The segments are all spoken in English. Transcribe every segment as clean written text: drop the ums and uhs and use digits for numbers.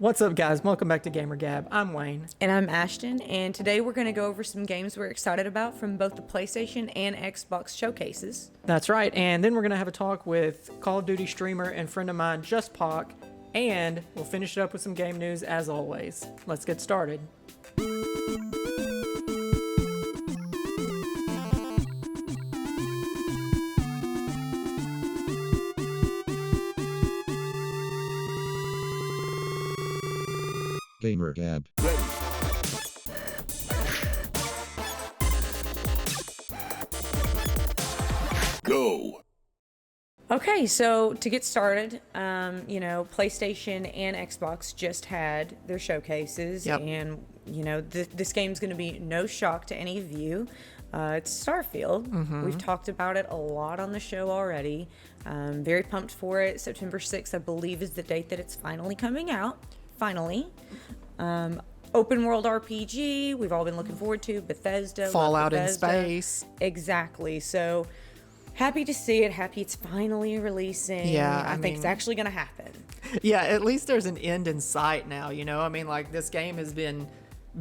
What's up, guys? Welcome back to Gamer Gab. I'm Wayne. And I'm Ashton, and today we're going to go over some games we're excited about from both the PlayStation and Xbox showcases. That's right, and then we're going to have a talk with Call of Duty streamer and friend of mine, JustPOC, and we'll finish it up with some game news as always. Let's get started. Gamer Gab. Go. Okay, so to get started, PlayStation and Xbox just had their showcases, Yep. and this game's going to be no shock to any of you. It's Starfield. We've talked about it a lot on the show already. Very pumped for it. September 6th, I believe, is the date that it's finally coming out. Finally. Open world RPG, we've all been looking forward to. Bethesda. Fallout in Bethesda. space. Exactly. So happy to see it. Happy it's finally releasing. Yeah, I think it's actually going to happen. Yeah, at least there's an end in sight now, you know? I mean, like, this game has been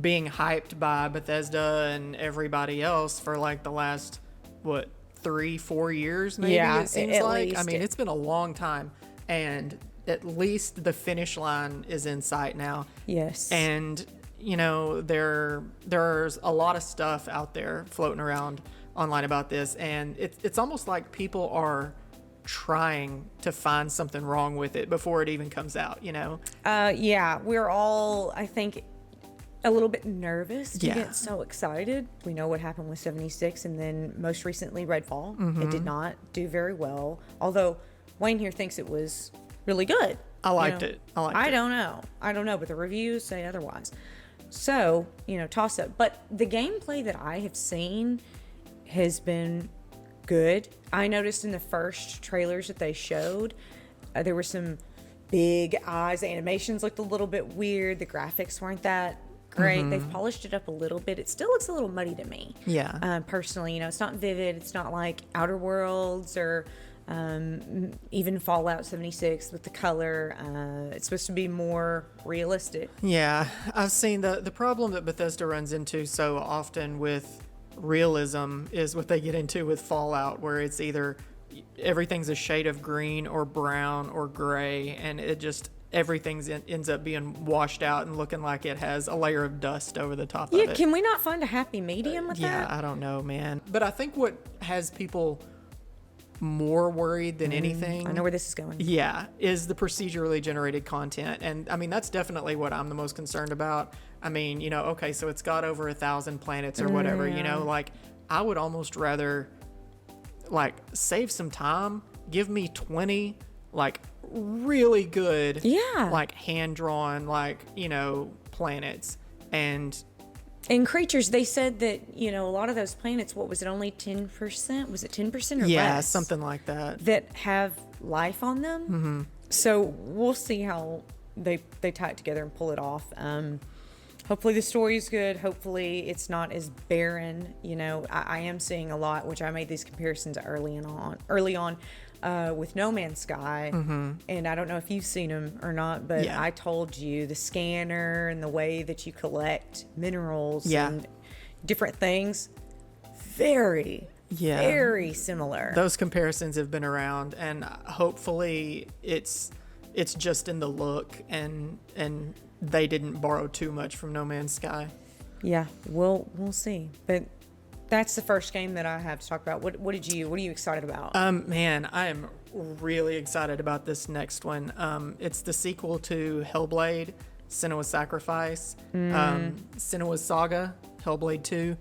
being hyped by Bethesda and everybody else for, like, the last, 3-4 years, maybe, Yeah, it seems at like? least. I mean, it's been a long time, and at least the finish line is in sight now. Yes. And, you know, there's a lot of stuff out there floating around online about this, and it's almost like people are trying to find something wrong with it before it even comes out, you know? Yeah, we're all, I think, a little bit nervous to Yeah. get so excited. We know what happened with 76 and then most recently Redfall. It did not do very well. Although Wayne here thinks it was really good. I liked it. I don't know, but the reviews say otherwise. So, toss up. But the gameplay that I have seen has been good. I noticed in the first trailers that they showed, there were some big eyes. The animations looked a little bit weird. The graphics weren't that great. They've polished it up a little bit. It still looks a little muddy to me. Yeah. Personally, it's not vivid. It's not like Outer Worlds or even Fallout 76 with the color. It's supposed to be more realistic. Yeah, I've seen the problem that Bethesda runs into so often with realism is what they get into with Fallout, where it's either everything's a shade of green or brown or gray, and it just ends up being washed out and looking like it has a layer of dust over the top of it. Can we not find a happy medium with Yeah, that? I don't know, man. But I think what has people more worried than anything, I know where this is going. yeah, is the procedurally generated content. And I mean, that's definitely what I'm the most concerned about. I mean, okay, so it's got over 1,000 planets or whatever, like, I would almost rather, like, save some time, give me 20, like, really good, Yeah. like, hand-drawn, like, planets. And creatures, they said that, a lot of those planets, what was it, only 10%? Was it 10% or less? yeah, something like that. That have life on them. So we'll see how they tie it together and pull it off. Hopefully the story is good. Hopefully it's not as barren. I am seeing a lot, which I made these comparisons early on with No Man's Sky. And I don't know if you've seen them or not, but Yeah. I told you the scanner and the way that you collect minerals Yeah. and different things, very similar. Those comparisons have been around, and hopefully it's just in the look, and they didn't borrow too much from No Man's Sky. Yeah, we'll see. But that's the first game that I have to talk about. What are you excited about? Man, I am really excited about this next one. It's the sequel to Hellblade, Senua's Sacrifice, Senua's Saga, Hellblade 2.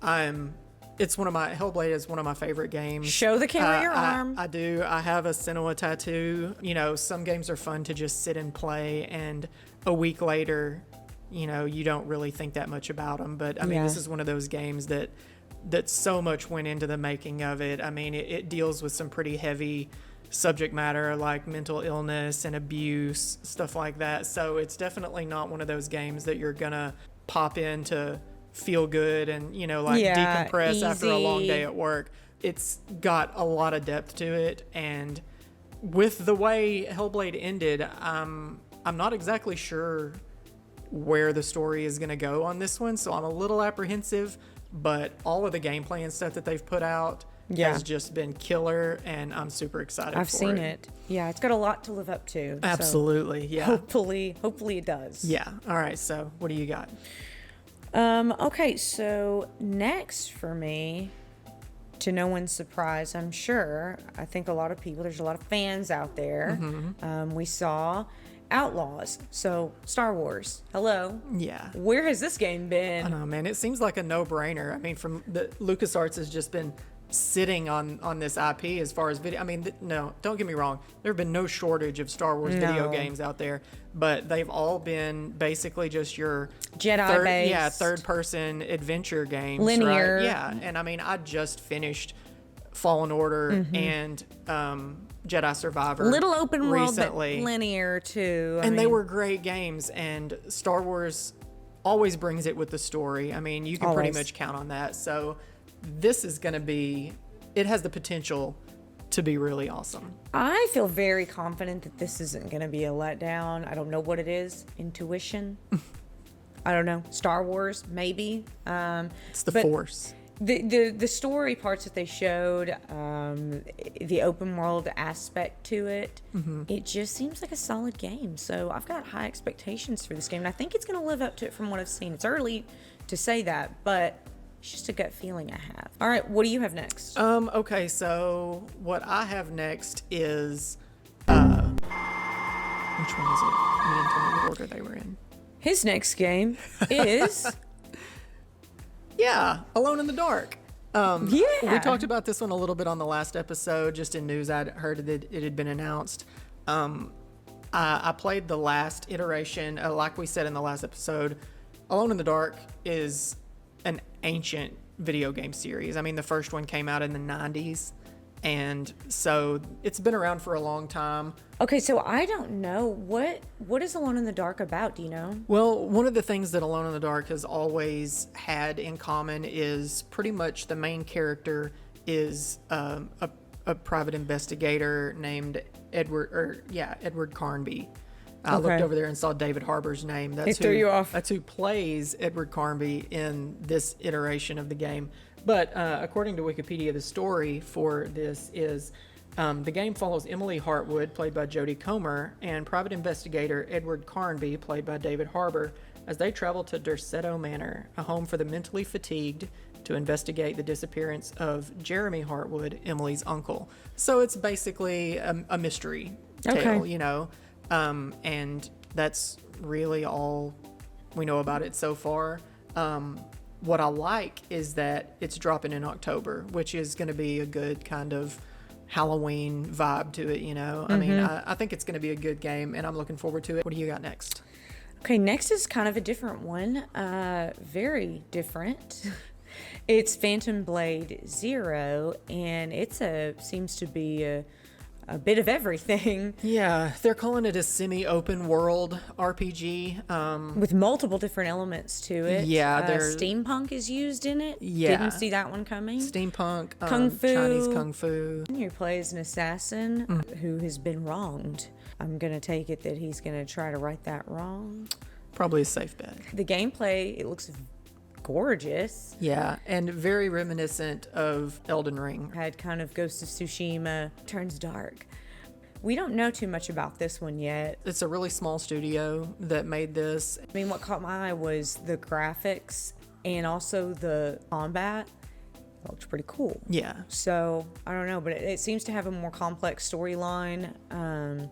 Hellblade is one of my favorite games. Show the camera your arm. I do. I have a Senua tattoo. Some games are fun to just sit and play, and a week later, you don't really think that much about them. But I mean, this is one of those games that so much went into the making of it. I mean, it deals with some pretty heavy subject matter like mental illness and abuse, stuff like that. So it's definitely not one of those games that you're gonna pop in to feel good and decompress after a long day at work. It's got a lot of depth to it, and with the way Hellblade ended, I'm I'm not exactly sure where the story is going to go on this one, so I'm a little apprehensive, but all of the gameplay and stuff that they've put out has just been killer, and I'm super excited for it. I've seen it. Yeah, it's got a lot to live up to. Absolutely, so yeah. Hopefully it does. Yeah. All right, so what do you got? Okay, so next for me, to no one's surprise, I'm sure, I think there's a lot of fans out there. We saw Outlaws, so Star Wars. Hello. Yeah. Where has this game been? I know, man. It seems like a no-brainer. I mean, from the LucasArts has just been sitting on this IP as far as video. I mean, no, don't get me wrong. There have been no shortage of Star Wars video games out there, but they've all been basically just your Jedi-based, third-person adventure games, linear. Right? Yeah, and I mean, I just finished Fallen Order and Jedi Survivor, little open world, recently. but linear too. They were great games, and Star Wars always brings it with the story. I mean, you can pretty much count on that. So this is going to be, it has the potential to be really awesome. I feel very confident that this isn't going to be a letdown. I don't know what it is. Intuition. I don't know. Star Wars, maybe. It's the Force. The story parts that they showed, the open world aspect to it, it just seems like a solid game. So I've got high expectations for this game, and I think it's going to live up to it from what I've seen. It's early to say that, but it's just a gut feeling I have. All right, what do you have next? Okay, so what I have next is, which one is it? You didn't tell me what order they were in. His next game is... Yeah, Alone in the Dark. Yeah. We talked about this one a little bit on the last episode. Just in news, I'd heard that it had been announced. I played the last iteration. Like we said in the last episode, Alone in the Dark is an ancient video game series. I mean, the first one came out in the 90s. And so it's been around for a long time. Okay, so I don't know. What is Alone in the Dark about? Do you know? Well, one of the things that Alone in the Dark has always had in common is pretty much the main character is a private investigator named Edward Carnby. I looked over there and saw David Harbour's name. That's threw you off. That's who plays Edward Carnby in this iteration of the game. But according to Wikipedia, the story for this is the game follows Emily Hartwood, played by Jodie Comer, and private investigator Edward Carnby, played by David Harbour, as they travel to Dorsetto Manor, a home for the mentally fatigued, to investigate the disappearance of Jeremy Hartwood, Emily's uncle. So it's basically a mystery tale, you know, and that's really all we know about it so far. What I like is that it's dropping in October, which is going to be a good kind of Halloween vibe to it, you know? I mean, I think it's going to be a good game, and I'm looking forward to it. What do you got next? Okay, next is kind of a different one. Very different. It's Phantom Blade Zero, and seems to be a bit of everything. Yeah, they're calling it a semi-open world RPG. With multiple different elements to it. Yeah, steampunk is used in it. Yeah. Didn't see that one coming. Steampunk, Kung Fu. Chinese Kung Fu. He plays an assassin who has been wronged. I'm going to take it that he's going to try to right that wrong. Probably a safe bet. The gameplay, it looks gorgeous. Yeah, and very reminiscent of Elden Ring. Had kind of Ghost of Tsushima, turns dark. We don't know too much about this one yet. It's a really small studio that made this. I mean, what caught my eye was the graphics and also the combat. It looked pretty cool. Yeah. So, I don't know, but it seems to have a more complex storyline.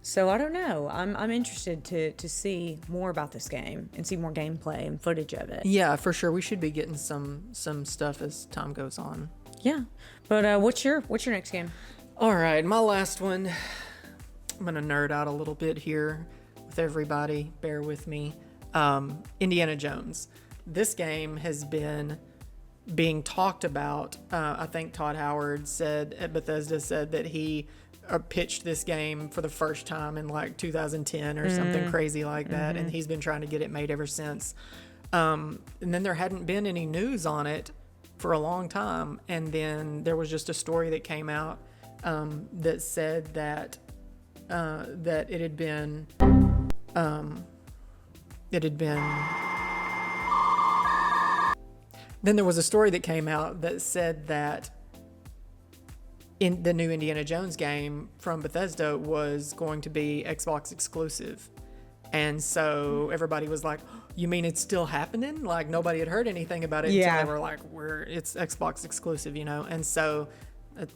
So I don't know. I'm interested to see more about this game and see more gameplay and footage of it. Yeah, for sure. We should be getting some stuff as time goes on. Yeah, but what's your next game? All right, my last one. I'm gonna nerd out a little bit here with everybody. Bear with me. Indiana Jones. This game has been being talked about. I think Todd Howard said at Bethesda said that he pitched this game for the first time in like 2010 or something crazy like that, and he's been trying to get it made ever since. And then there hadn't been any news on it for a long time, and then there was just a story that came out that said that that it had been then there was a story that came out that said that in the new Indiana Jones game from Bethesda was going to be Xbox exclusive. And so everybody was like, you mean it's still happening? Like nobody had heard anything about it until they were like, it's Xbox exclusive, you know? And so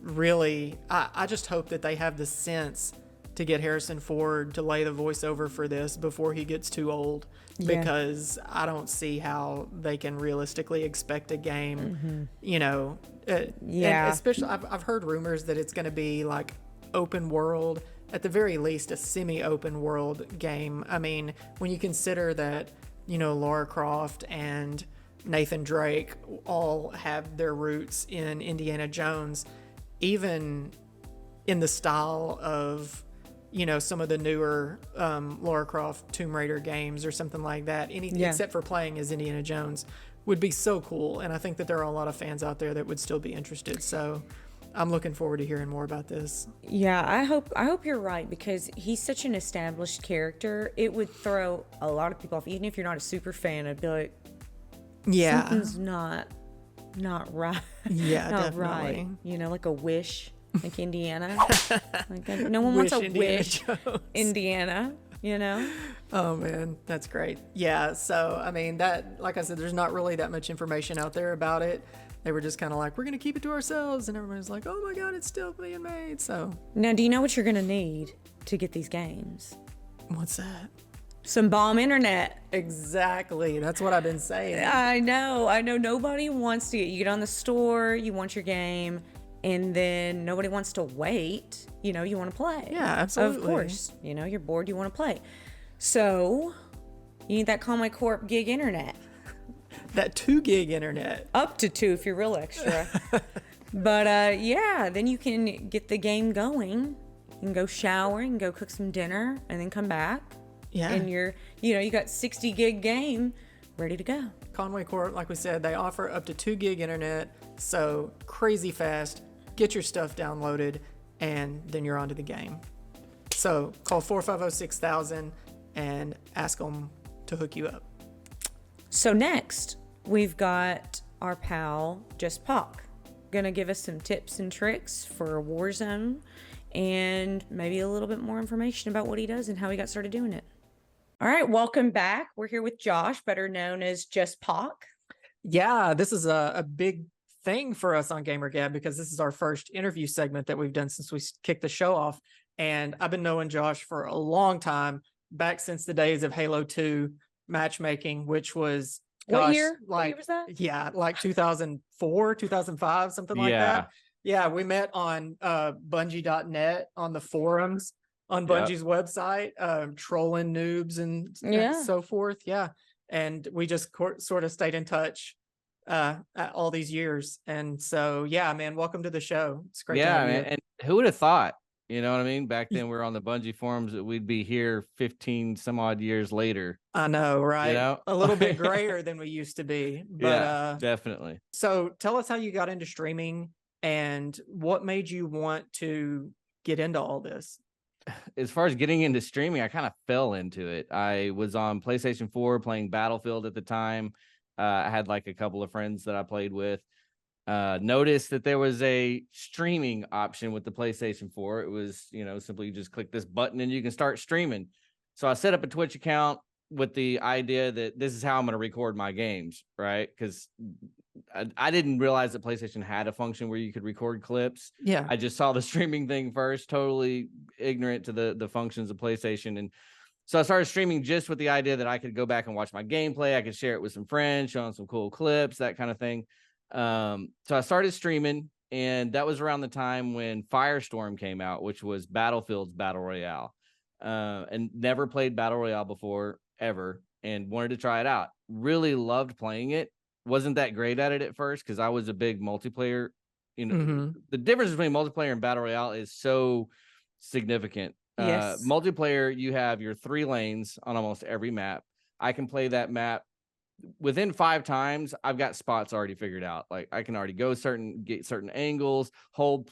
really, I just hope that they have the sense to get Harrison Ford to lay the voiceover for this before he gets too old, because I don't see how they can realistically expect a game, you know, and especially I've heard rumors that it's going to be like open world, at the very least a semi-open world game. I mean, when you consider that, you know, Lara Croft and Nathan Drake all have their roots in Indiana Jones, even in the style of, you know, some of the newer Lara Croft Tomb Raider games or something like that, anything except for playing as Indiana Jones would be so cool. And I think that there are a lot of fans out there that would still be interested. So I'm looking forward to hearing more about this. Yeah, I hope you're right, because he's such an established character. It would throw a lot of people off. Even if you're not a super fan, I'd be like, something's not right. Yeah, not definitely. Right. You know, like a Wish, like Indiana. Like no one wants a Wish Indiana, you know? Oh man, that's great. Yeah, so I mean, that, like I said, there's not really that much information out there about it. They were just kind of like, we're going to keep it to ourselves. And everybody's like, oh my God, it's still being made. So now, do you know what you're going to need to get these games? What's that? Some bomb internet. Exactly. That's what I've been saying. I know. Nobody wants to you get on the store, you want your game, and then nobody wants to wait. You know, you want to play. Yeah, absolutely. Of course. You know, you're bored, you want to play. So you need that Conway Corp gig internet. That 2 gig internet. Up to 2 if you're real extra. But yeah, then you can get the game going. You can go shower and go cook some dinner and then come back. Yeah. And you got 60 gig game ready to go. Conway Corp, like we said, they offer up to 2 gig internet. So crazy fast. Get your stuff downloaded and then you're onto the game. So call 450-6000 and ask them to hook you up. So next, we've got our pal JustPOC, gonna give us some tips and tricks for Warzone and maybe a little bit more information about what he does and how he got started doing it. All right, welcome back. We're here with Josh, better known as JustPOC. Yeah, this is a big thing for us on Gamer Gab because this is our first interview segment that we've done since we kicked the show off. And I've been knowing Josh for a long time, back since the days of Halo 2 matchmaking, which was what year? Like, what year was that? Yeah, like 2004, 2005, something like that. Yeah, we met on Bungie.net on the forums on Bungie's website, trolling noobs and so forth. Yeah, and we just sort of stayed in touch all these years. And so, yeah, man, welcome to the show. It's great to have you. And who would have thought? You know what I mean? Back then, we were on the Bungie forums that we'd be here 15 some odd years later. I know, right? You know? A little bit grayer than we used to be. But, yeah, definitely. So tell us how you got into streaming and what made you want to get into all this. As far as getting into streaming, I kind of fell into it. I was on PlayStation 4 playing Battlefield at the time. I had like a couple of friends that I played with. Noticed that there was a streaming option with the PlayStation 4. It was, simply you just click this button and you can start streaming. So I set up a Twitch account with the idea that this is how I'm going to record my games, right? Because I didn't realize that PlayStation had a function where you could record clips. Yeah. I just saw the streaming thing first, totally ignorant to the functions of PlayStation. And so I started streaming just with the idea that I could go back and watch my gameplay. I could share it with some friends, showing some cool clips, that kind of thing. So I started streaming, and that was around the time when Firestorm came out, which was Battlefield's Battle Royale, and never played Battle Royale before ever, and wanted to try it out. Really loved playing it. Wasn't that great at it at first because I was a big multiplayer. The difference between multiplayer and Battle Royale is so significant. Yes. Multiplayer, you have your 3 lanes on almost every map. I can play that map within 5 times, I've got spots already figured out. Like I can already get certain angles, hold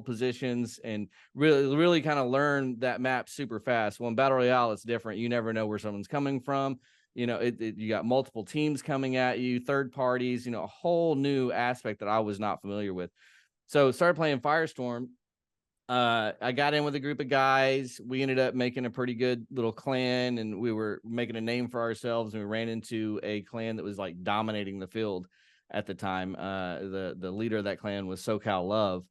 positions, and really kind of learn that map super fast. Well, in Battle Royale, it's different. You never know where someone's coming from. You know, you got multiple teams coming at you, third parties, you know, a whole new aspect that I was not familiar with. So started playing Firestorm. I got in with a group of guys. We ended up making a pretty good little clan, and we were making a name for ourselves. And we ran into a clan that was like dominating the field at the time. The leader of that clan was SoCal Love,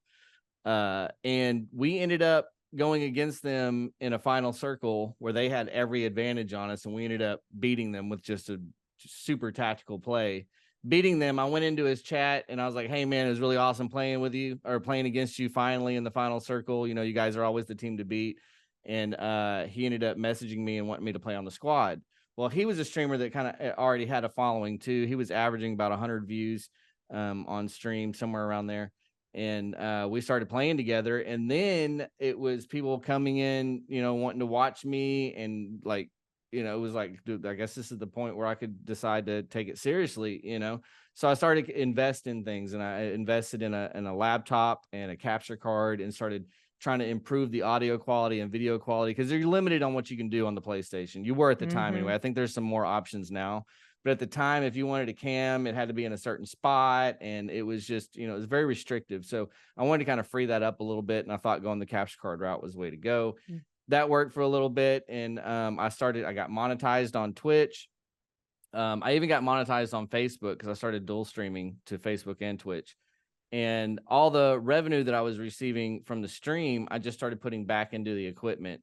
and we ended up going against them in a final circle where they had every advantage on us, and we ended up beating them with just a super tactical play. Beating them, I went into his chat and I was like, hey man, it was really awesome playing with you, or playing against you finally in the final circle. You know, you guys are always the team to beat. And he ended up messaging me and wanting me to play on the squad. Well, he was a streamer that kind of already had a following too. He was averaging about 100 views on stream, somewhere around there. And we started playing together. And then it was people coming in, you know, wanting to watch me, and like, you know, it was like, dude, I guess this is the point where I could decide to take it seriously, you know? So I started to invest in things, and I invested in a laptop and a capture card, and started trying to improve the audio quality and video quality, because you're limited on what you can do on the PlayStation. You were at the time anyway. I think there's some more options now, but at the time, if you wanted a cam, it had to be in a certain spot, and it was just, you know, it was very restrictive. So I wanted to kind of free that up a little bit, and I thought going the capture card route was the way to go. That worked for a little bit, and I got monetized on Twitch. I even got monetized on Facebook because I started dual streaming to Facebook and Twitch. And all the revenue that I was receiving from the stream, I just started putting back into the equipment.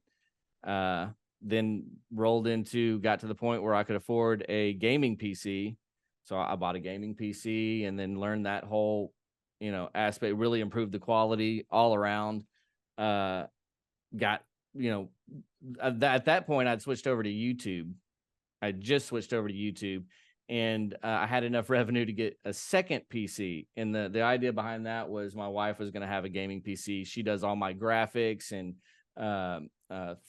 Then got to the point where I could afford a gaming PC. So I bought a gaming PC, and then learned that whole, you know, aspect, really improved the quality all around. You know, at that point, I'd switched over to YouTube. I just switched over to YouTube, and I had enough revenue to get a second PC. And the idea behind that was my wife was going to have a gaming PC. She does all my graphics and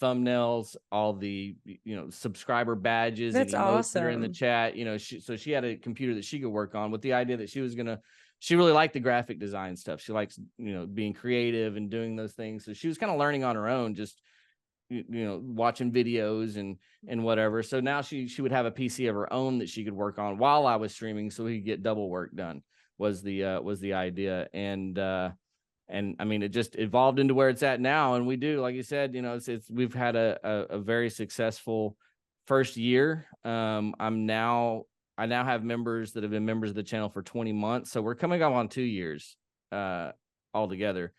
thumbnails, all the, you know, subscriber badges. That's and emotes that are in the awesome. chat. You know, so she had a computer that she could work on, with the idea that she really liked the graphic design stuff. She likes, you know, being creative and doing those things. So she was kind of learning on her own, just, you know, watching videos and whatever. So now she would have a PC of her own that she could work on while I was streaming, so we could get double work done, was the idea. And I mean, it just evolved into where it's at now. And we do, like you said, you know, we've had a very successful first year. I now have members that have been members of the channel for 20 months. So we're coming up on 2 years altogether.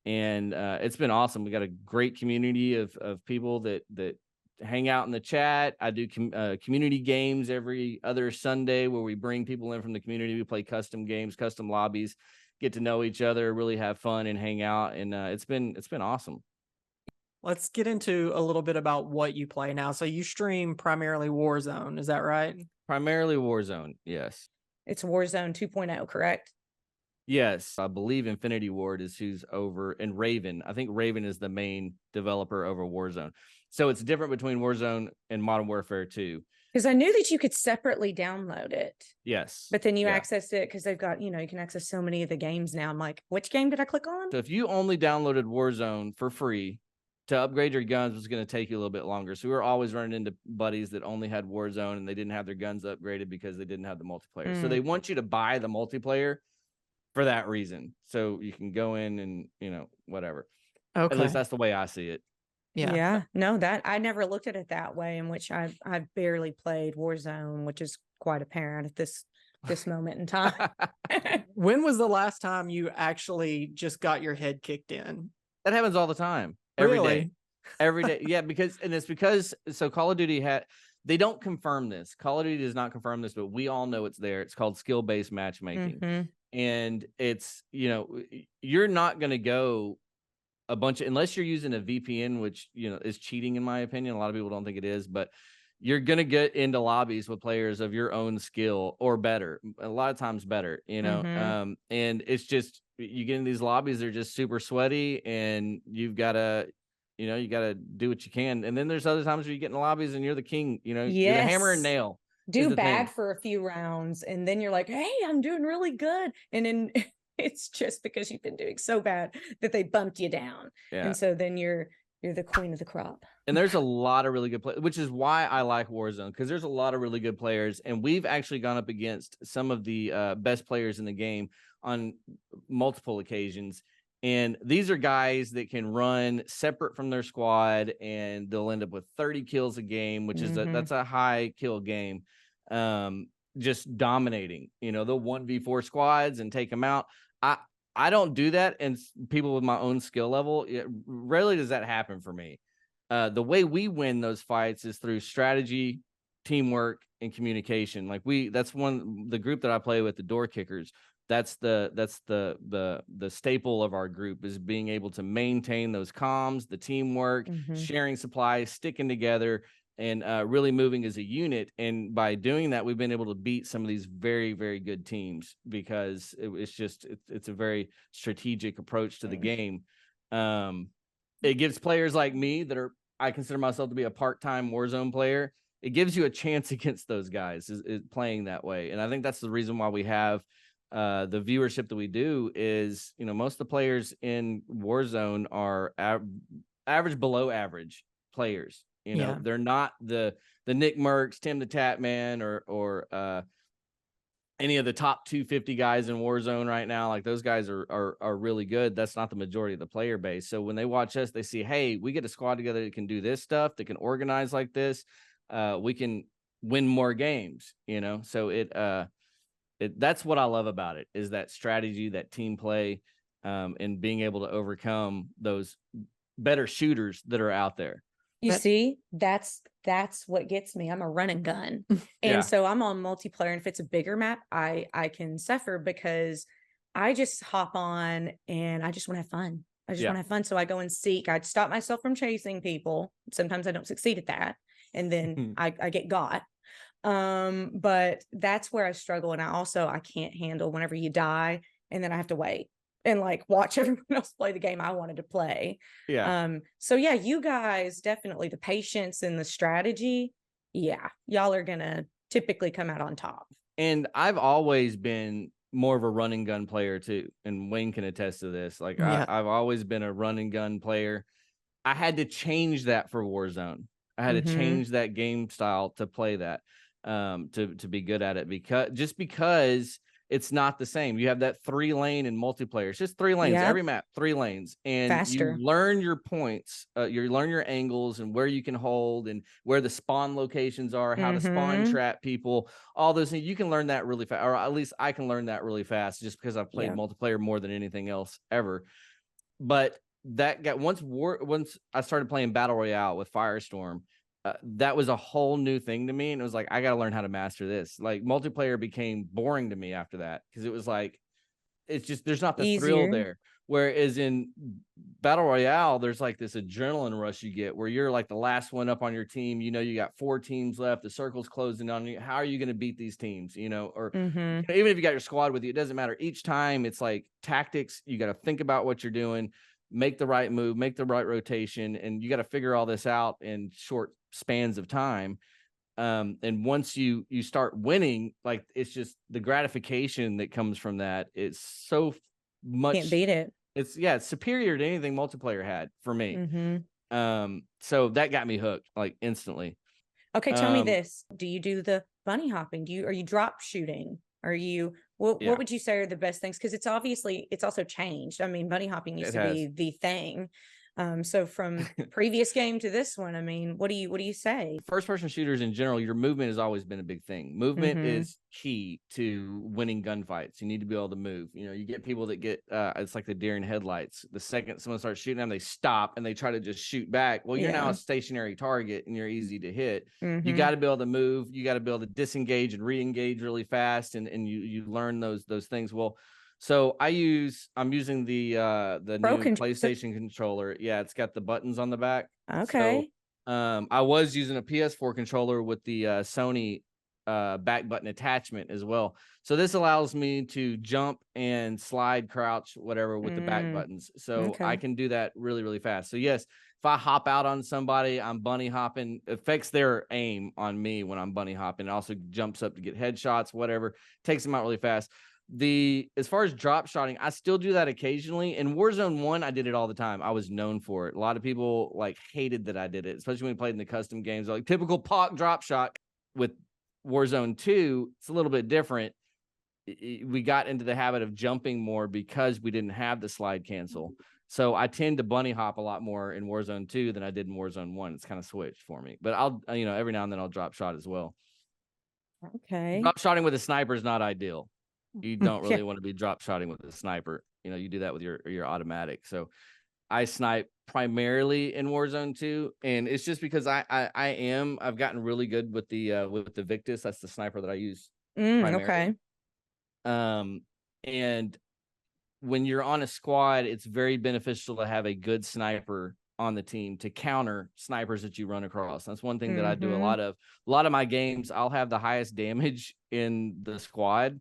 And it's been awesome. We got a great community of people that hang out in the chat. I do community games every other Sunday, where we bring people in from the community. We play custom games, custom lobbies, get to know each other, really have fun and hang out. And it's been awesome. Let's get into a little bit about what you play now. So you stream primarily Warzone, is that right? Primarily Warzone, yes. It's Warzone 2.0, correct? Yes, I believe Infinity Ward is who's over, and Raven. I think Raven is the main developer over Warzone. So it's different between Warzone and Modern Warfare 2. Because I knew that you could separately download it. Yes. But then you accessed it because they've got, you know, you can access so many of the games now. I'm like, which game did I click on? So if you only downloaded Warzone for free, to upgrade your guns was going to take you a little bit longer. So we were always running into buddies that only had Warzone, and they didn't have their guns upgraded because they didn't have the multiplayer. So they want you to buy the multiplayer for that reason, so you can go in and, you know, whatever. Okay. At least that's the way I see it. Yeah. No, that I never looked at it that way, in which I've barely played Warzone, which is quite apparent at this moment in time. When was the last time you actually just got your head kicked in? That happens all the time. Really? Every day. Yeah, because so Call of Duty they don't confirm this. Call of Duty does not confirm this, but we all know it's there. It's called skill-based matchmaking. And it's, you know, you're not going to go unless you're using a VPN, which, you know, is cheating in my opinion. A lot of people don't think it is, but you're going to get into lobbies with players of your own skill or better, a lot of times better, you know. And it's just, you get in these lobbies, they're just super sweaty, and you've got to, you know, you got to do what you can. And then there's other times where you get in lobbies and you're the king, you know, you're the hammer and nail. do the bad thing. for a few rounds, and then you're like, hey, I'm doing really good. And then it's just because you've been doing so bad that they bumped you down. Yeah. And so then you're the queen of the crop. And there's a lot of really good players, which is why I like Warzone, because there's a lot of really good players. And we've actually gone up against some of the best players in the game on multiple occasions. And these are guys that can run separate from their squad, and they'll end up with 30 kills a game, which is that's a high kill game. Just dominating, the 1v4 squads and take them out. I don't do that, and people with my own skill level, rarely does that happen for me. The way we win those fights is through strategy, teamwork, and communication. Like that's the group that I play with, the Door Kickers. That's the staple of our group, is being able to maintain those comms, the teamwork, sharing supplies, sticking together, and really moving as a unit. And by doing that, we've been able to beat some of these very, very good teams, because it's a very strategic approach to the game. It gives players like me I consider myself to be a part-time Warzone player. It gives you a chance against those guys is playing that way. And I think that's the reason why we have the viewership that we do is, most of the players in Warzone are average, below average players. They're not the Nick Mercs, Tim the Tatman, or any of the top 250 guys in Warzone right now. Like, those guys are really good. That's not the majority of the player base. So when they watch us, they see, hey, we get a squad together that can do this stuff, that can organize like this. We can win more games, So that's what I love about it, is that strategy, that team play, and being able to overcome those better shooters that are out there. You see, that's what gets me. I'm a run and gun. And so I'm on multiplayer. And if it's a bigger map, I can suffer, because I just hop on and I just want to have fun. I just want to have fun. So I go and seek. I stop myself from chasing people. Sometimes I don't succeed at that. And then I get got. But that's where I struggle. And I can't handle whenever you die and then I have to wait and watch everyone else play the game I wanted to play. So you guys, definitely the patience and the strategy. Y'all are gonna typically come out on top. And I've always been more of a run and gun player too, and Wayne can attest to this. I've always been a run and gun player. I had to change that for Warzone. I had to change that game style to play that, to be good at it, because it's not the same. You have that 3-lane in multiplayer. It's just 3 lanes, every map, 3 lanes. And faster. You learn your points, you learn your angles and where you can hold and where the spawn locations are, how to spawn trap people, all those things. You can learn that really fast, or at least I can learn that really fast, just because I've played multiplayer more than anything else ever. But that got once I started playing Battle Royale with Firestorm, that was a whole new thing to me. And it was like, I got to learn how to master this. Like, multiplayer became boring to me after that, because it was like, it's just, there's not the thrill there. Whereas in Battle Royale, there's like this adrenaline rush you get, where you're like the last one up on your team. You got 4 teams left. The circle's closing on you. How are you going to beat these teams? Or even if you got your squad with you, it doesn't matter. Each time it's like tactics. You got to think about what you're doing, make the right move, make the right rotation, and you got to figure all this out in short spans of time. And once you start winning, like, it's just the gratification that comes from that. It's so much. Can't beat it. It's superior to anything multiplayer had for me. So that got me hooked, like, instantly. Okay, tell me this. Do you do the bunny hopping? Are you drop shooting? Are you what would you say are the best things? Because it's also changed. I mean, bunny hopping used to be the thing. So from previous game to this one, I mean, what do you say? First person shooters in general, your movement has always been a big thing. Movement is key to winning gunfights. You need to be able to move. You get people that get it's like the deer in headlights. The second someone starts shooting them, they stop and they try to just shoot back. Well, you're now a stationary target and you're easy to hit. You got to be able to move. You got to be able to disengage and re-engage really fast, and you learn those things. Well, so I'm using the new PlayStation controller. Yeah, it's got the buttons on the back. Okay. So, I was using a PS4 controller with the Sony back button attachment as well. So this allows me to jump and slide, crouch, whatever with the back buttons. So I can do that really, really fast. So yes, If I hop out on somebody, I'm bunny hopping. It affects their aim on me when I'm bunny hopping. It also jumps up to get headshots, whatever. Takes them out really fast. As far as drop shotting, I still do that occasionally. In Warzone 1, I did it all the time. I was known for it. A lot of people like hated that I did it, especially when we played in the custom games. Like typical POC drop shot. With Warzone 2, it's a little bit different. We got into the habit of jumping more because we didn't have the slide cancel. So I tend to bunny hop a lot more in Warzone 2 than I did in Warzone 1. It's kind of switched for me. But I'll, every now and then I'll drop shot as well. Okay. Drop shotting with a sniper is not ideal. You don't really want to be drop shotting with a sniper. You do that with your automatic. So I snipe primarily in Warzone 2, and it's just because I've gotten really good with the Victus. That's the sniper that I use primarily. Okay. And when you're on a squad, it's very beneficial to have a good sniper on the team to counter snipers that you run across. That's one thing that I do a lot of. A lot of my games, I'll have the highest damage in the squad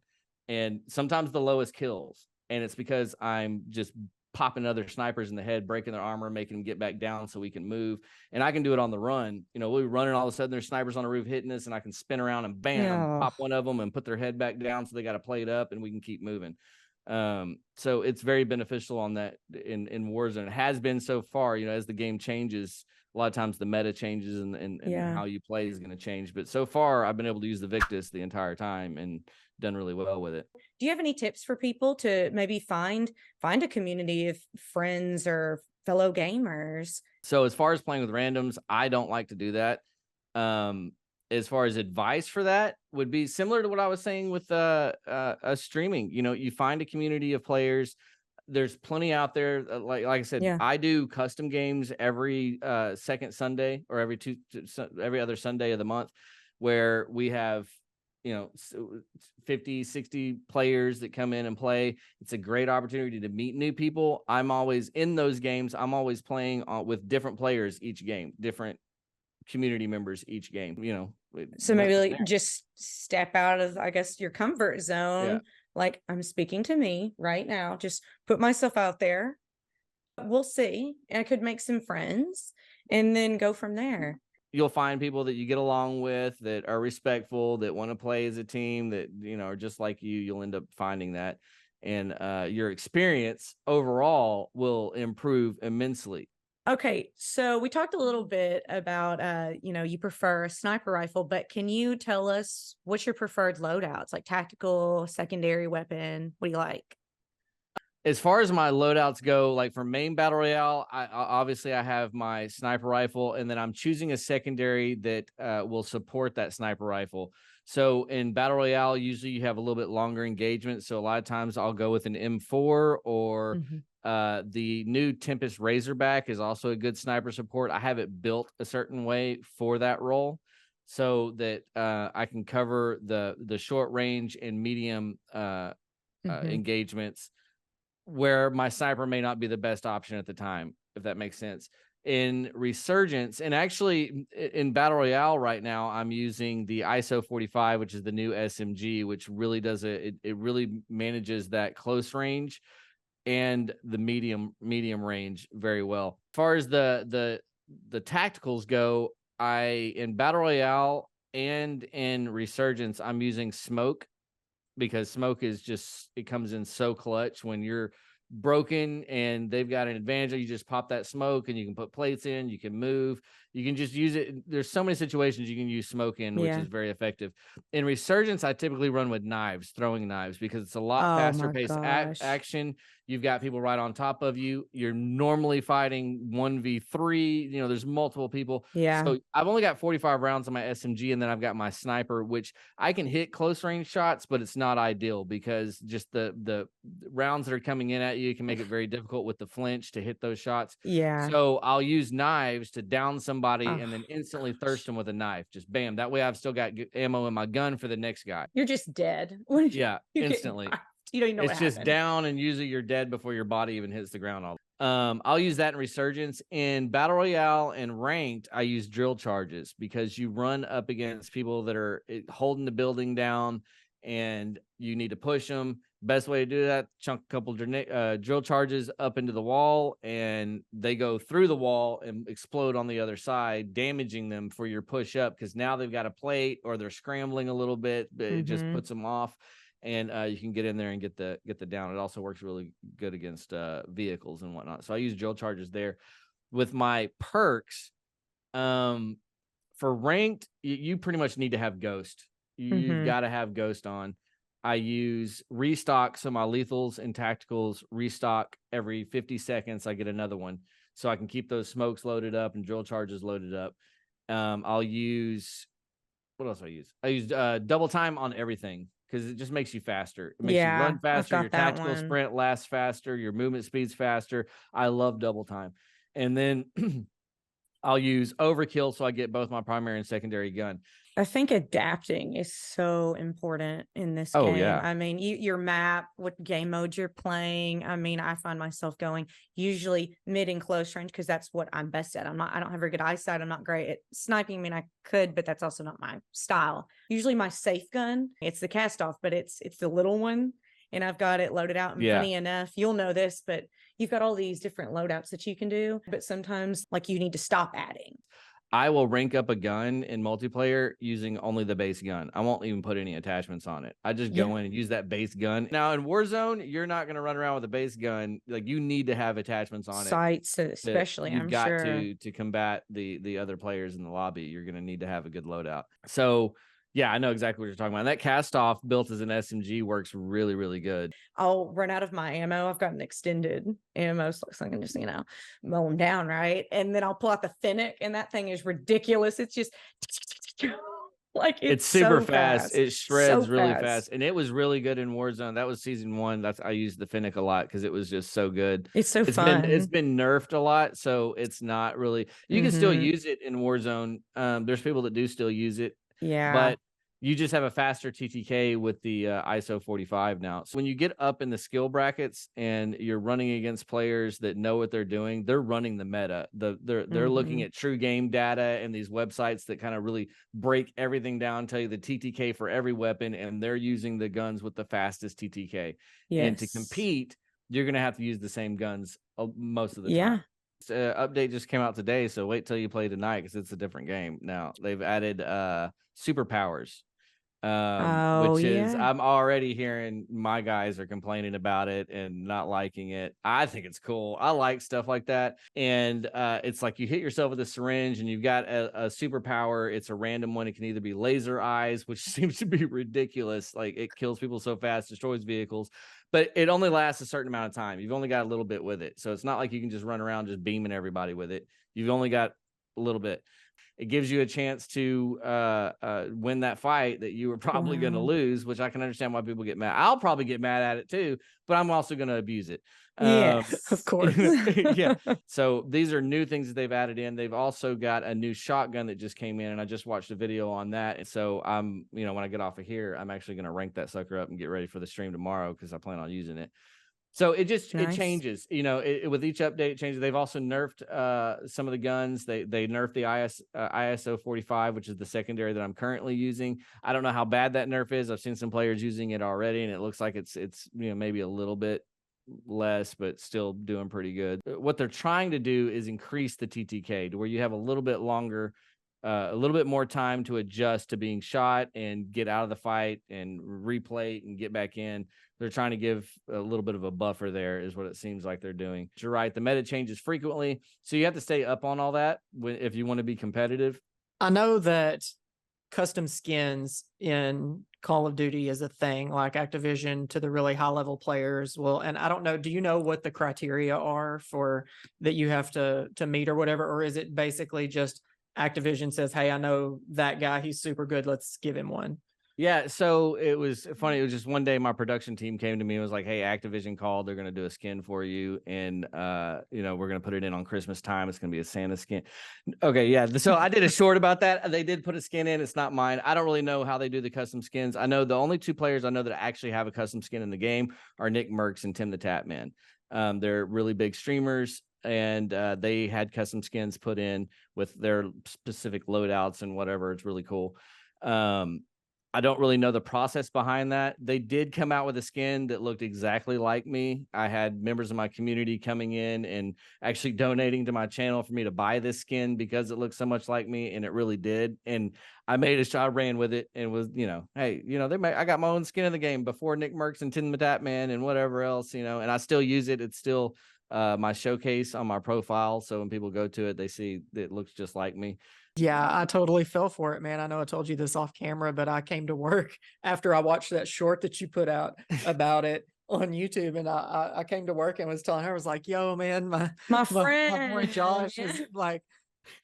and sometimes the lowest kills. And it's because I'm just popping other snipers in the head, breaking their armor, making them get back down so we can move. And I can do it on the run. We'll be running, all of a sudden there's snipers on the roof hitting us, and I can spin around and bam, pop one of them and put their head back down so they got to play it up and we can keep moving. So it's very beneficial on that in Warzone. It has been so far. As the game changes, a lot of times the meta changes and how you play is going to change. But so far, I've been able to use the Victus the entire time and done really well with it. Do you have any tips for people to maybe find a community of friends or fellow gamers? So as far as playing with randoms, I don't like to do that. As far as advice for that would be similar to what I was saying with streaming. You find a community of players. There's plenty out there. Like I said, I do custom games every second Sunday or every other Sunday of the month, where we have 50, 60 players that come in and play. It's a great opportunity to meet new people. I'm always in those games. I'm always playing with different players each game, different community members each game. So maybe just step out of, I guess, your comfort zone. Yeah. Like, I'm speaking to me right now, just put myself out there. We'll see. I could make some friends and then go from there. You'll find people that you get along with, that are respectful, that want to play as a team, that are just like you. You'll end up finding that, and your experience overall will improve immensely. Okay, so we talked a little bit about you prefer a sniper rifle, but can you tell us what's your preferred loadouts, like tactical, secondary weapon? What do you like? As far as my loadouts go, like for main battle royale, I have my sniper rifle, and then I'm choosing a secondary that will support that sniper rifle. So in battle royale, usually you have a little bit longer engagement. So a lot of times I'll go with an M4 or the new Tempest Razorback is also a good sniper support. I have it built a certain way for that role, so that I can cover the short range and medium engagements, where my sniper may not be the best option at the time, if that makes sense. In Resurgence, and actually in Battle Royale right now, I'm using the ISO 45, which is the new SMG, which really does it really manages that close range and the medium range very well. As far as the tacticals go, in Battle Royale and in Resurgence, I'm using smoke, because smoke is it comes in so clutch when you're broken and they've got an advantage. You just pop that smoke and you can put plates in, you can move, you can just use it. There's so many situations you can use smoke in, which is very effective. In Resurgence, I typically run with throwing knives, because it's a lot faster paced action. You've got people right on top of you. You're normally fighting 1v3. There's multiple people. Yeah. So I've only got 45 rounds on my SMG, and then I've got my sniper, which I can hit close range shots, but it's not ideal, because just the rounds that are coming in at you can make it very difficult with the flinch to hit those shots. Yeah. So I'll use knives to down somebody and then instantly thirst them with a knife. Just bam. That way I've still got ammo in my gun for the next guy. You're just dead. Yeah, instantly. You don't even know it's just down, and usually you're dead before your body even hits the ground. I'll use that in Resurgence. In Battle Royale and Ranked, I use drill charges, because you run up against people that are holding the building down, and you need to push them. Best way to do that, chunk a couple drill charges up into the wall, and they go through the wall and explode on the other side, damaging them for your push up, because now they've got a plate or they're scrambling a little bit, but it just puts them off, and you can get in there and get the down. It also works really good against vehicles and whatnot. So I use drill charges there. With my perks, for ranked, you pretty much need to have Ghost. You've got to have Ghost on. I use restock, so my lethals and tacticals restock every 50 seconds. I get another one, so I can keep those smokes loaded up and drill charges loaded up. I'll use, what else I use? I use double time on everything, because it just makes you faster. It makes you run faster. Your tactical sprint lasts faster. Your movement speed's faster. I love double time. And then I'll use overkill, so I get both my primary and secondary gun. I think adapting is so important in this game. Yeah. I mean, your map, what game mode you're playing. I mean, I find myself going usually mid and close range, because that's what I'm best at. I don't have very good eyesight. I'm not great at sniping. I mean, I could, but that's also not my style. Usually my safe gun, it's the cast off, but it's the little one. And I've got it loaded out. And funny enough, you'll know this, but you've got all these different loadouts that you can do. But sometimes, like, you need to stop adding. I will rank up a gun in multiplayer using only the base gun. I won't even put any attachments on it. I just go in and use that base gun. Now in Warzone, you're not going to run around with a base gun. Like, you need to have attachments on Sights, especially. You've got to combat the other players in the lobby. You're going to need to have a good loadout. So yeah, I know exactly what you're talking about. And that cast off built as an SMG works really, really good. I'll run out of my ammo. I've got an extended ammo, so I can just, mow them down, right? And then I'll pull out the Fennec, and that thing is ridiculous. It's just like it's super so fast. It shreds so really fast, and it was really good in Warzone. That was season 1. I used the Fennec a lot because it was just so good. It's so fun. It's been nerfed a lot, so it's not really. You can still use it in Warzone. There's people that do still use it. Yeah, but you just have a faster TTK with the ISO 45 now. So when you get up in the skill brackets and you're running against players that know what they're doing, they're running the meta. They're looking at true game data and these websites that kind of really break everything down, tell you the TTK for every weapon, and they're using the guns with the fastest TTK. Yes. And to compete, you're going to have to use the same guns most of the time. Update just came out today, so wait till you play tonight, because it's a different game now. They've added superpowers, which is, I'm already hearing my guys are complaining about it and not liking it. I think it's cool. I like stuff like that. And it's like you hit yourself with a syringe and you've got a superpower. It's a random one. It can either be laser eyes, which seems to be ridiculous. Like, it kills people so fast, destroys vehicles, but it only lasts a certain amount of time. You've only got a little bit with it. So it's not like you can just run around just beaming everybody with it. You've only got a little bit. It gives you a chance to win that fight that you were probably going to lose, which I can understand why people get mad. I'll probably get mad at it too, but I'm also going to abuse it. Yes, of course. Yeah. So these are new things that they've added in. They've also got a new shotgun that just came in, and I just watched a video on that. And so I'm, when I get off of here, I'm actually going to rank that sucker up and get ready for the stream tomorrow, because I plan on using it. So it just it changes, with each update it changes. They've also nerfed some of the guns. They nerfed the ISO 45, which is the secondary that I'm currently using. I don't know how bad that nerf is. I've seen some players using it already, and it looks like it's maybe a little bit less, but still doing pretty good. What they're trying to do is increase the TTK to where you have a little bit longer, a little bit more time to adjust to being shot and get out of the fight and replay and get back in. They're trying to give a little bit of a buffer there, is what it seems like they're doing. You're right. The meta changes frequently, so you have to stay up on all that if you want to be competitive. I know that custom skins in Call of Duty is a thing, like Activision to the really high level players will. And I don't know, do you know what the criteria are for that you have to meet or whatever? Or is it basically just Activision says, hey, I know that guy, he's super good, let's give him one? Yeah, so it was funny. It was just one day my production team came to me and was like, hey, Activision called. They're going to do a skin for you. And, we're going to put it in on Christmas time. It's going to be a Santa skin. Okay, yeah. So I did a short about that. They did put a skin in. It's not mine. I don't really know how they do the custom skins. I know the only 2 players I know that actually have a custom skin in the game are Nick Merckx and Tim the Tap Man. They're really big streamers, and they had custom skins put in with their specific loadouts and whatever. It's really cool. I don't really know the process behind that. They did come out with a skin that looked exactly like me. I had members of my community coming in and actually donating to my channel for me to buy this skin because it looked so much like me, and it really did. And I made a shot, I ran with it, and was, hey, I got my own skin in the game before Nick Merckx and Tin the Tap Man and whatever else, and I still use it. It's still my showcase on my profile. So when people go to it, they see that it looks just like me. Yeah, I totally fell for it, man. I know I told you this off camera, but I came to work after I watched that short that you put out about it on YouTube, and I came to work and was telling her, I was like, yo, man, My my boy friend Josh is like,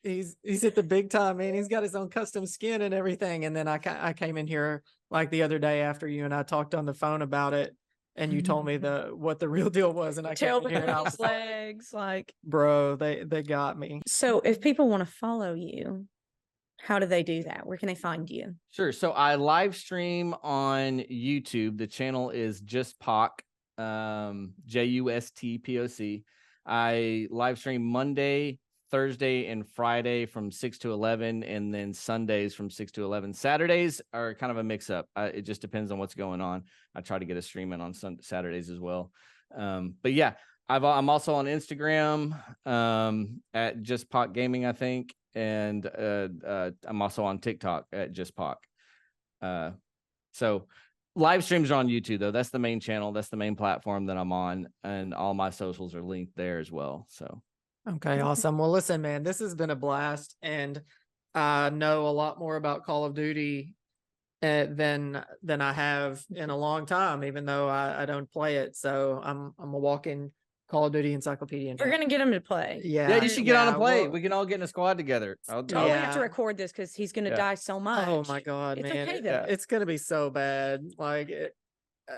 he's at the big time, man. He's got his own custom skin and everything. And then I came in here like the other day after you and I talked on the phone about it, and you told me what the real deal was, and I came in here and I was like, legs, like, bro, they got me. So if people want to follow you, how do they do that? Where can they find you? Sure. So I live stream on YouTube. The channel is JustPOC, JustPOC. I live stream Monday, Thursday, and Friday from 6 to 11, and then Sundays from 6 to 11. Saturdays are kind of a mix up. It just depends on what's going on. I try to get a stream in on Saturdays as well. But yeah, I'm also on Instagram at JustPOC Gaming, I think. And I'm also on TikTok at JustPOC. So live streams are on YouTube, though. That's the main channel. That's the main platform that I'm on. And all my socials are linked there as well. So. Okay, awesome. Well, listen, man, this has been a blast, and I know a lot more about Call of Duty than I have in a long time, even though I don't play it. So I'm a walking Call of Duty encyclopedia. We're gonna get him to play. Yeah, you should get on and play. Well, we can all get in a squad together. We have to record this because he's gonna die so much. Oh my god, It's man! okay, though. It's gonna be so bad. Like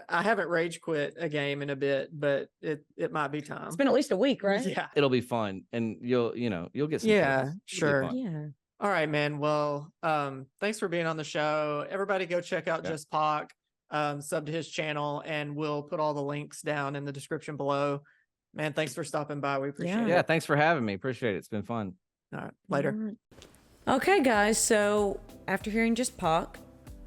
I haven't rage quit a game in a bit, but it might be time. It's been at least a week, right? Yeah, it'll be fun, and you'll get some. Yeah, kills. sure. Yeah. All right, man. Well, thanks for being on the show. Everybody go check out JustPOC, sub to his channel, and we'll put all the links down in the description below. Man, thanks for stopping by. We appreciate it. Yeah, thanks for having me. Appreciate it. It's been fun. All right, later. Okay, guys. So after hearing JustPOC,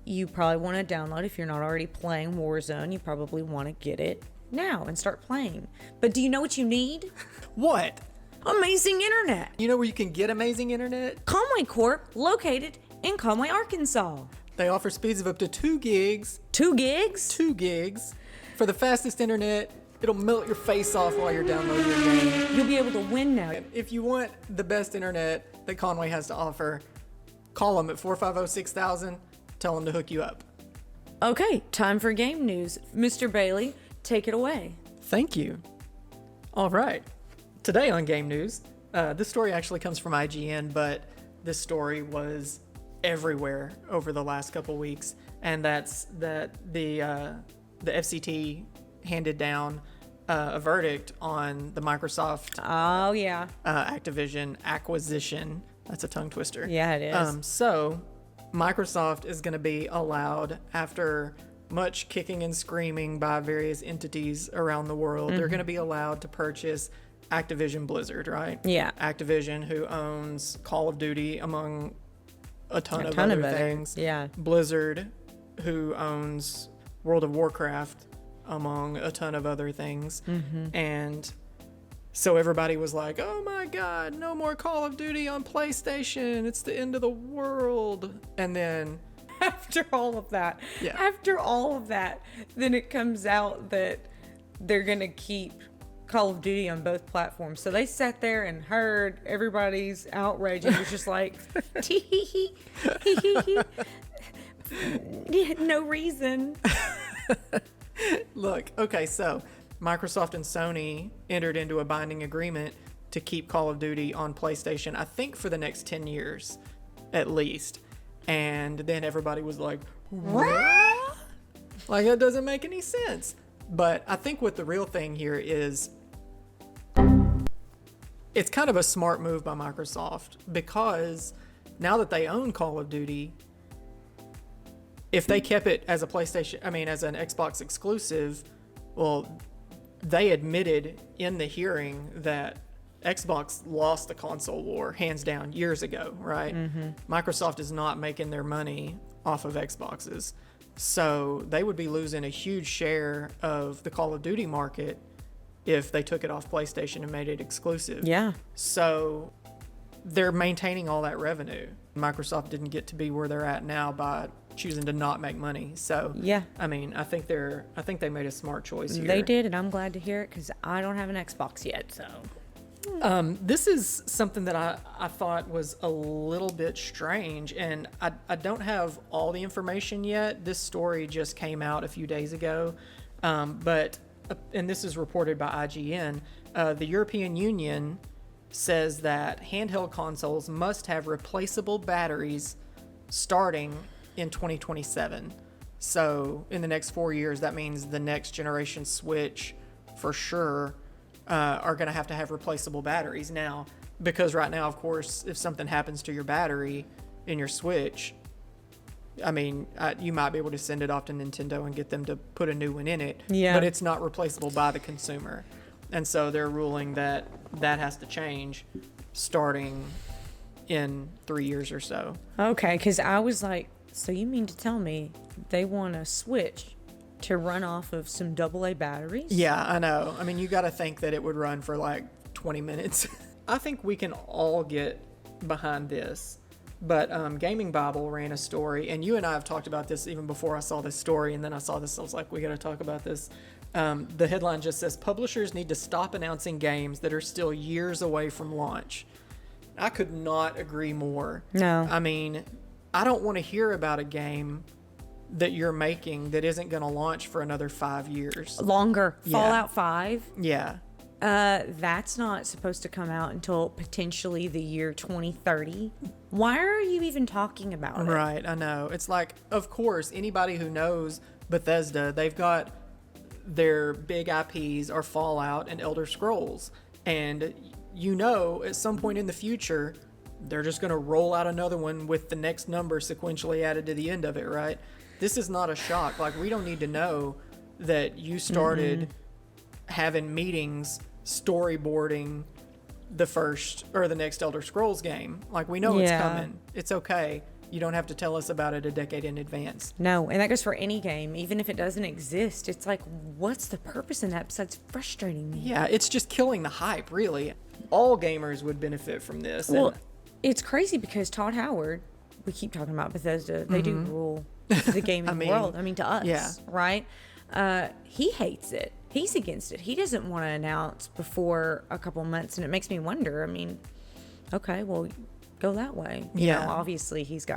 you probably want to download. If you're not already playing Warzone, you probably want to get it now and start playing. But do you know what you need? What? Amazing internet. You know where you can get amazing internet? Conway Corp, located in Conway, Arkansas. They offer speeds of up to 2 gigs. 2 gigs? 2 gigs. For the fastest internet, it'll melt your face off while you're downloading your game. You'll be able to win now. If you want the best internet that Conway has to offer, call them at 450-6000. Tell them to hook you up. Okay, time for game news. Mr. Bailey, take it away. Thank you. All right. Today on Game News, this story actually comes from IGN, but this story was everywhere over the last couple weeks, and that's that the FCT handed down a verdict on the Microsoft Activision acquisition. That's a tongue twister. Yeah, it is. So Microsoft is going to be allowed, after much kicking and screaming by various entities around the world, they're going to be allowed to purchase Activision Blizzard, right? Yeah. Activision, who owns Call of Duty, among a ton of other things. Yeah. Blizzard, who owns World of Warcraft, among a ton of other things. And so everybody was like, oh my God, no more Call of Duty on PlayStation. It's the end of the world. And then After all of that, then it comes out that they're going to keep Call of Duty on both platforms. So they sat there and heard everybody's outrage and was just like, no reason. Look, okay, so Microsoft and Sony entered into a binding agreement to keep Call of Duty on PlayStation, I think for the next 10 years, at least. And then everybody was like, what? Like, that doesn't make any sense. But I think what the real thing here is, it's kind of a smart move by Microsoft, because now that they own Call of Duty, if they kept it as a as an Xbox exclusive, well, they admitted in the hearing that Xbox lost the console war hands down years ago, right? Microsoft is not making their money off of Xboxes. So they would be losing a huge share of the Call of Duty market if they took it off PlayStation and made it exclusive. Yeah. So they're maintaining all that revenue. Microsoft didn't get to be where they're at now by choosing to not make money. So Yeah. I mean, I think they made a smart choice here. They did, and I'm glad to hear it because I don't have an Xbox yet. So This is something that I thought was a little bit strange, and I don't have all the information yet. This story just came out a few days ago, but and this is reported by IGN. The European Union says that handheld consoles must have replaceable batteries starting in 2027. So in the next 4 years, that means the next generation Switch for sure are going to have replaceable batteries now, because right now, of course, if something happens to your battery in your Switch, I mean, you might be able to send it off to Nintendo and get them to put a new one in it, but it's not replaceable by the consumer. And so they're ruling that has to change starting in 3 years or so. okay, because I was like, so you mean to tell me they want a Switch to run off of some AA batteries? Yeah, I know. I mean, you got to think that it would run for like 20 minutes. I think we can all get behind this. But Gaming Bible ran a story, and you and I have talked about this even before I saw this story, and then I saw this, I was like, we got to talk about this. The headline just says, publishers need to stop announcing games that are still years away from launch. I could not agree more. No. I mean, I don't want to hear about a game that you're making that isn't going to launch for another 5 years. Longer. Yeah. Fallout 5. Yeah. That's not supposed to come out until potentially the year 2030. Why are you even talking about it? Right, I know. It's like, of course, anybody who knows Bethesda, they've got their big IPs are Fallout and Elder Scrolls. And you know, at some point in the future, they're just going to roll out another one with the next number sequentially added to the end of it, right? This is not a shock. Like, we don't need to know that you started having meetings storyboarding the first or the next Elder Scrolls game. Like, we know it's coming. It's okay. You don't have to tell us about it a decade in advance. No, and that goes for any game. Even if it doesn't exist, it's like, what's the purpose in that besides frustrating me? Yeah, it's just killing the hype, really. All gamers would benefit from this. Well, and it's crazy because Todd Howard, we keep talking about Bethesda, they do rule the gaming world. I mean, to us, yeah. right? He hates it. He's against it. He doesn't want to announce before a couple months, and it makes me wonder. I mean, okay, well, go that way. You know, obviously, he's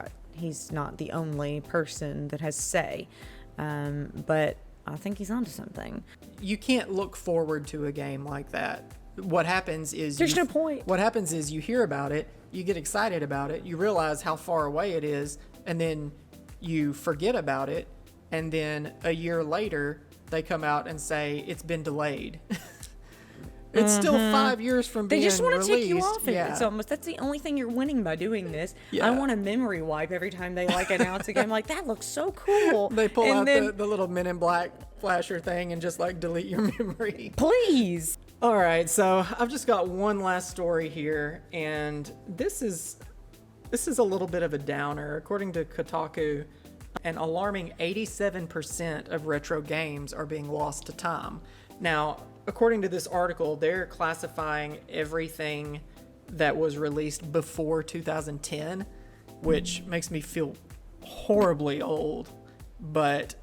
not the only person that has say, but I think he's onto something. You can't look forward to a game like that. What happens is There's no point. What happens is you hear about it, you get excited about it, you realize how far away it is, and then you forget about it, and then a year later they come out and say it's been delayed. It's still 5 years from being They just want to released. take you off it. Yeah. It's almost, that's the only thing you're winning by doing this. Yeah. I want a memory wipe every time they like announce a game. Like, that looks so cool. They pull and out then, the little Men in Black flasher thing and just like delete your memory. please. All right, so I've just got one last story here, and this is a little bit of a downer. According to Kotaku, an alarming 87% of retro games are being lost to time. Now, according to this article, they're classifying everything that was released before 2010, which makes me feel horribly old. But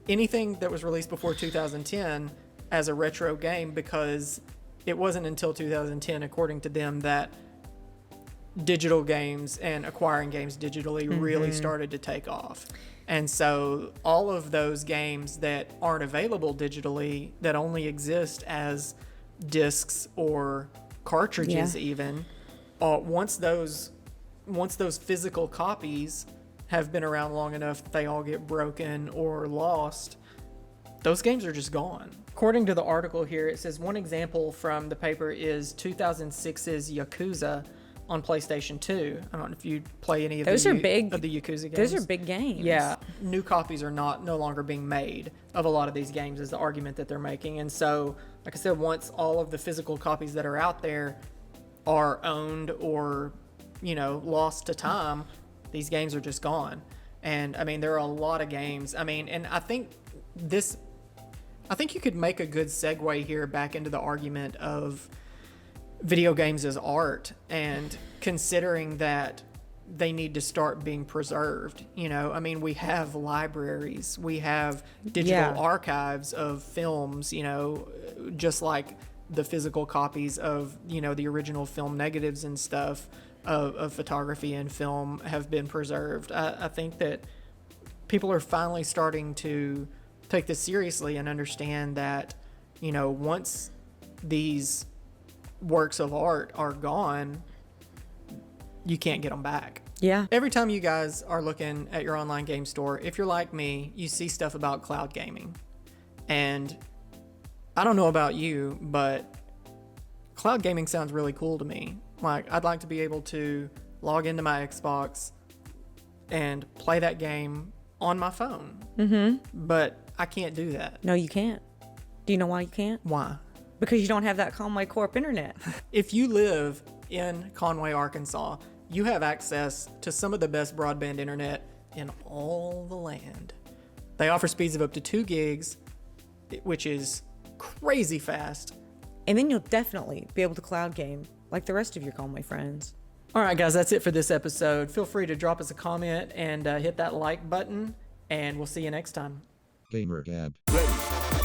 anything that was released before 2010 as a retro game, because it wasn't until 2010, according to them, that digital games and acquiring games digitally really started to take off. And so all of those games that aren't available digitally, that only exist as discs or cartridges even, once those physical copies have been around long enough that they all get broken or lost, those games are just gone. According to the article here, it says one example from the paper is 2006's Yakuza on PlayStation 2. I don't know if you play any of Those the are big. of the Yakuza games. Those are big games. Yeah, new copies are no longer being made of a lot of these games, is the argument that they're making. And so, like I said, once all of the physical copies that are out there are owned or, lost to time, these games are just gone. And I mean, there are a lot of games. I mean, and I think you could make a good segue here back into the argument of video games as art, and considering that they need to start being preserved. You know, I mean, we have libraries, we have digital archives of films, you know, just like the physical copies of, you know, the original film negatives and stuff of photography and film have been preserved. I think that people are finally starting to take this seriously and understand that, you know, once these works of art are gone, you can't get them back. Yeah. Every time you guys are looking at your online game store, if you're like me, you see stuff about cloud gaming. And I don't know about you, but cloud gaming sounds really cool to me. Like, I'd like to be able to log into my Xbox and play that game on my phone. Mm-hmm. But I can't do that. No, you can't. Do you know why you can't? Why? Because you don't have that Conway Corp internet. If you live in Conway, Arkansas, you have access to some of the best broadband internet in all the land. They offer speeds of up to 2 gigs, which is crazy fast. And then you'll definitely be able to cloud game like the rest of your Conway friends. All right, guys, that's it for this episode. Feel free to drop us a comment and hit that like button, and we'll see you next time. Gamer Gab. Ready.